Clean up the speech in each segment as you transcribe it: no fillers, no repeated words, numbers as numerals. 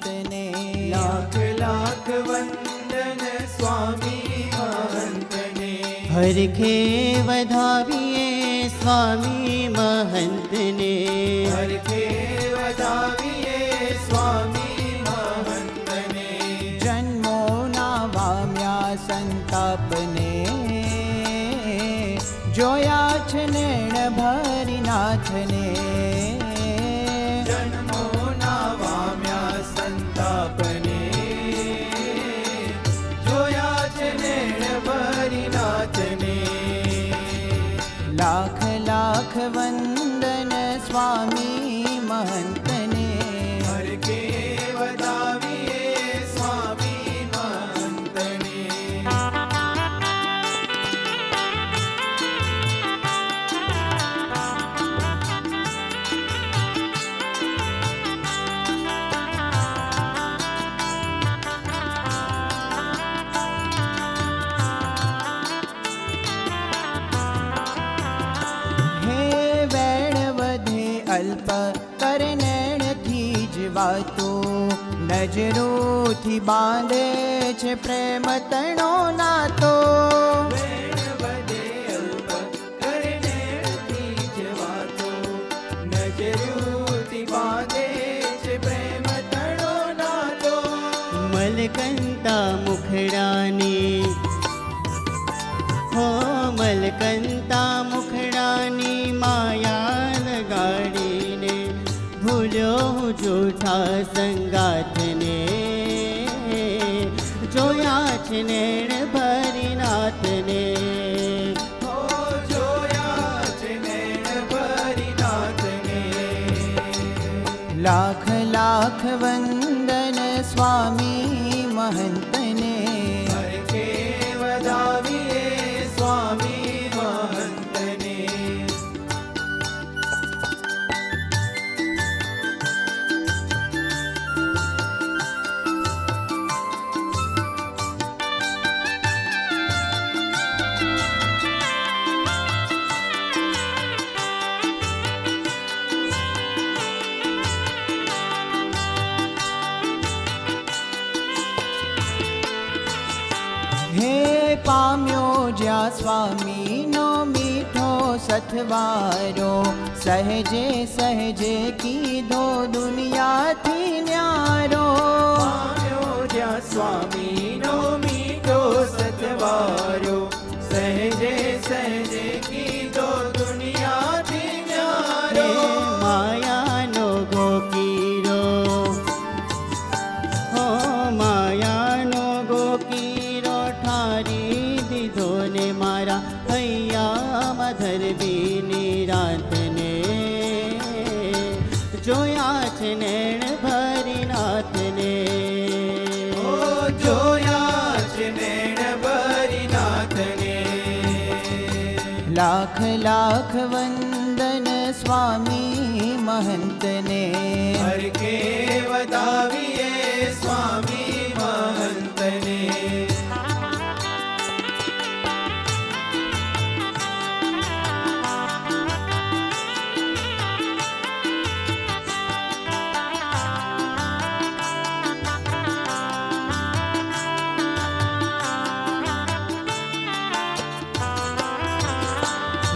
महंतने। लाख लाख वंदन स्वामी महंतने। हरखे वधाविए स्वामी महंतने। हरखे वधाविए स्वामी महंतने। जन्मो ना वाम्या संतापने, जोया छ नैण भरी नाथने। जन्मो ना वाम्या संतापने, जोया छ नैण भरी नाथने। लाख लाख वंदन स्वामी महंतने। हरखे वधाविए स्वामी महंतने। अल्प कर नैण थी जीवातो, नजरोथी बांधे छे प्रेम तणो नातो। वेण वधे अल्प कर नैण थी जीवातो, नजरोथी बांधे छे प्रेम तणो नातो। मलकंता मुखडानी हो मलकंता मुखडानी माया लगाड़ीने, भूल्यो जूठा संगाथने। जोया छ नैण भरी नाथने। हो जोया छ नैण भरी नाथने। लाख लाख वंदन स्वामी महंतने। हरखे वधाविए स्वामी महंतने। हे पाम्यो ज्या स्वामी नो मीठो सथवारो, सहजे सहजे कीधो दुनिया थी न्यारो। पाम्यो ज्या स्वामी नो मीठो सतवारो, सहजे सहजे कीधो दुनिया थी न्यारो। माया नो गोकीरो हो माया नो गोकीरो, ठारी दीधो ने मारा हैया मधर बीनी रातने। जोया छ नैण भरी नाथने। ओ जोया छ नैण भरी नाथने। लाख लाख वंदन स्वामी महंतने। हरखे वधाविए स्वामी महंतने।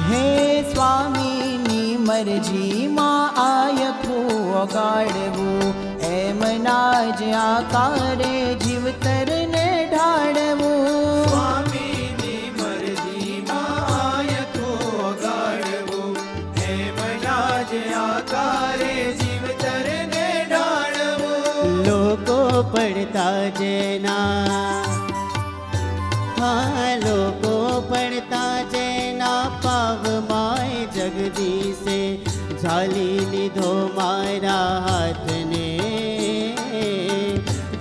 हे स्वामी नी मरजी मां आयखो गाड़वू, एम नाज आकारे जीवतर ने ढाड़वू। स्वामी नी मरजी मायको गाड़वू, एम नाज आकारे जीवतर ने ढाड़वू। लोको पड़ता जेना हाँ लोको पड़ता जेना, पाव माय जगदीशे झाली लीधो मारा हाथने।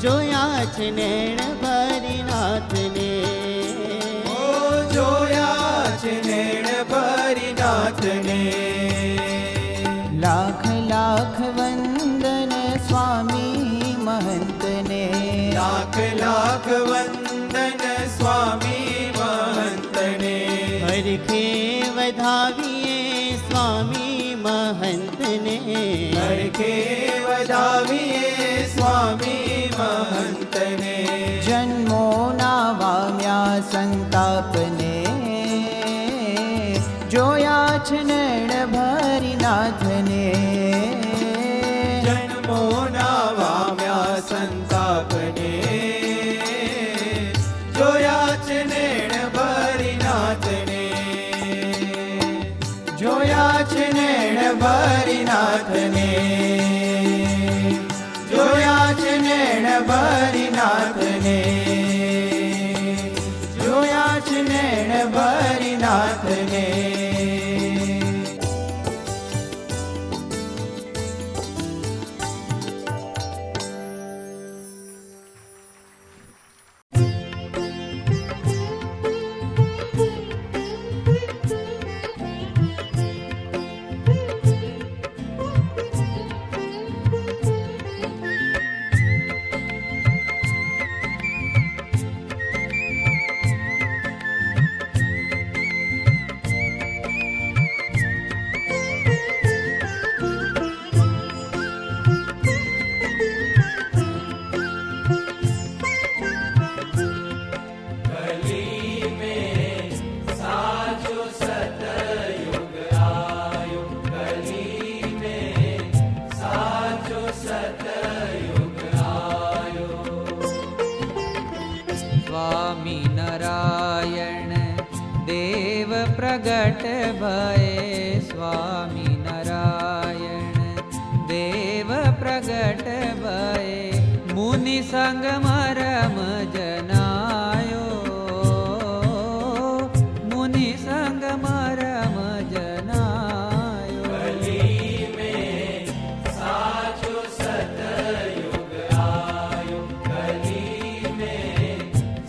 जोया छ नैण भरी नाथने। ओ जोया छ नैण भरी नाथने। लाख लाख वंदन स्वामी महंतने। लाख लाख वंदन स्वामी महंतने। हरखे वधाविए स्वामी महंतने। हरखे वधाविए स्वामी સંતાપને જોયા છે નેણ ભરી નાથને જોયા છે નેણ ભરી નાથને જોયા છે નેણ ભરી નાથને જોયા છે નેણ ભરી નાથને પ્રગટ ભયે સ્વામી નારાયણ દેવ પ્રગટ ભયે મુનિ સંગ મરમ જનાયો મુનિ સંગ મરમ જનાયો કલી મેં સાચો સતયુગ આયો કલી મેં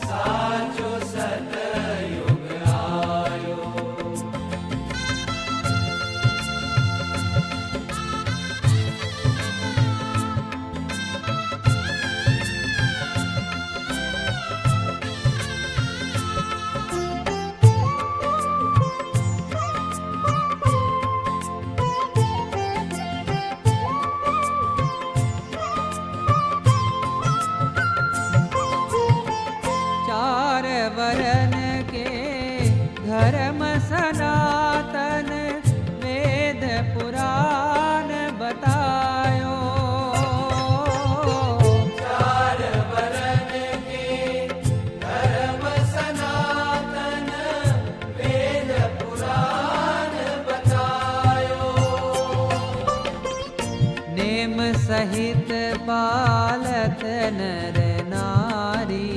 સાચો સતયુગ આયો वरन के धर्म सनातन वेद पुराण बतायो चार वरन के धर्म सनातन वेद पुराण बतायो नेम सहित पालत नर नारी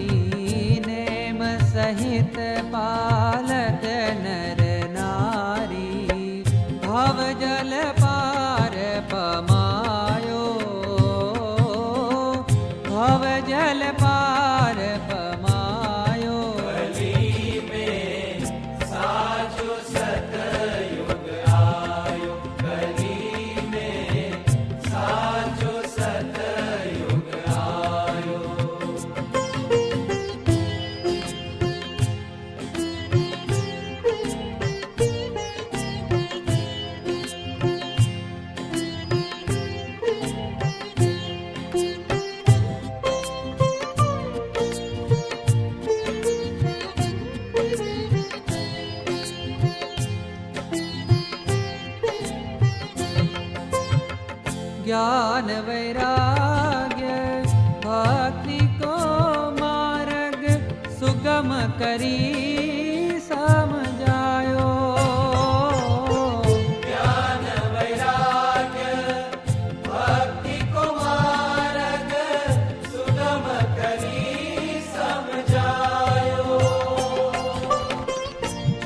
सहित पालत नर नारी भव जल पार पमायो भव जल पार पमायो कली में साचो सतयुग आयो कली में साचो सतयुग आयो ज्ञान वैराग्य भक्ति को मार्ग सुगम करी समझायो ज्ञान वैराग्य भक्ति को मार्ग सुगम करी समझायो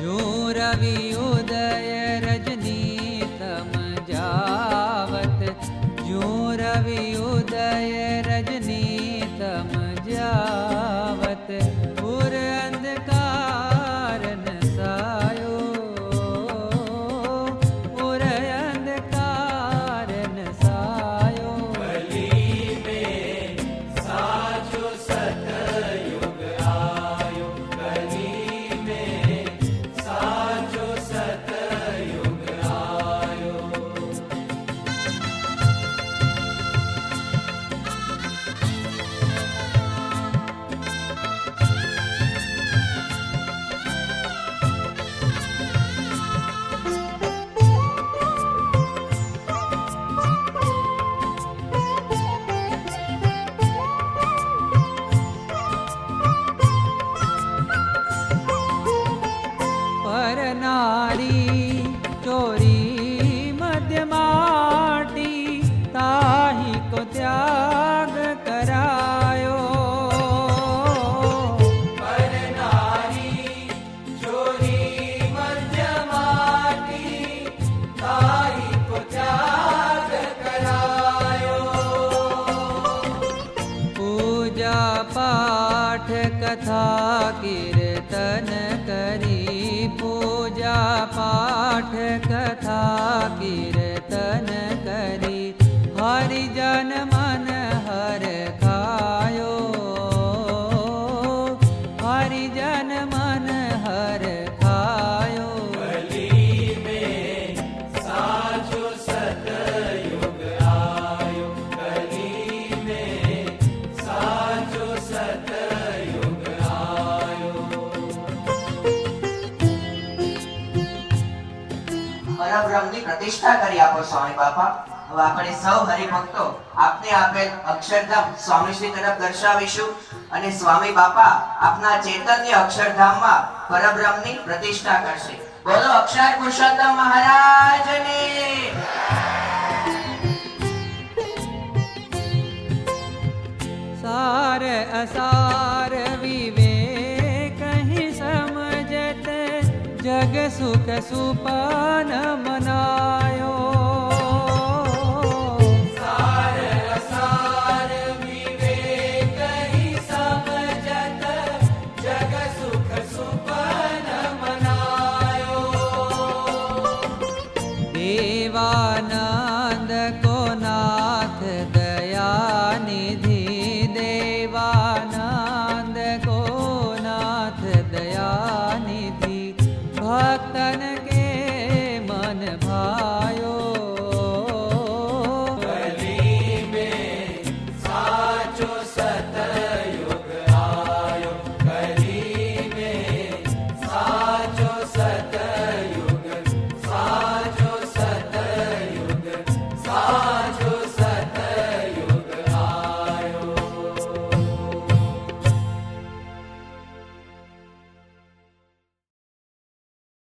जो रवि उदय रजनी तम जावत जो रवि उदय रजनी तम जावत पुर अंधकार पूजा पाठ कथा कीर्तन करी पूजा पाठ कथा कीर्तन करी हरिजन मन हर खायो हरिजन मन हर खायो कली में साचो सतयुग आयो कली में साचो सतयुग आयो પરબ્રહ્મની પ્રતિષ્ઠા કરી આપો સ્વામી બાપા. હવે આપણે સૌ હરિભક્તો આપને આપેલ અક્ષરધામ સ્વામીશ્રી તરફ દર્શાવીશું અને સ્વામી બાપા આપના ચૈતન્ય અક્ષરધામમાં પરબ્રહ્મની પ્રતિષ્ઠા કરશે. બોલો અક્ષર પુરુષોત્તમ મહારાજની. सार असार विवेक ही समझत जग सुख सुपान मनायो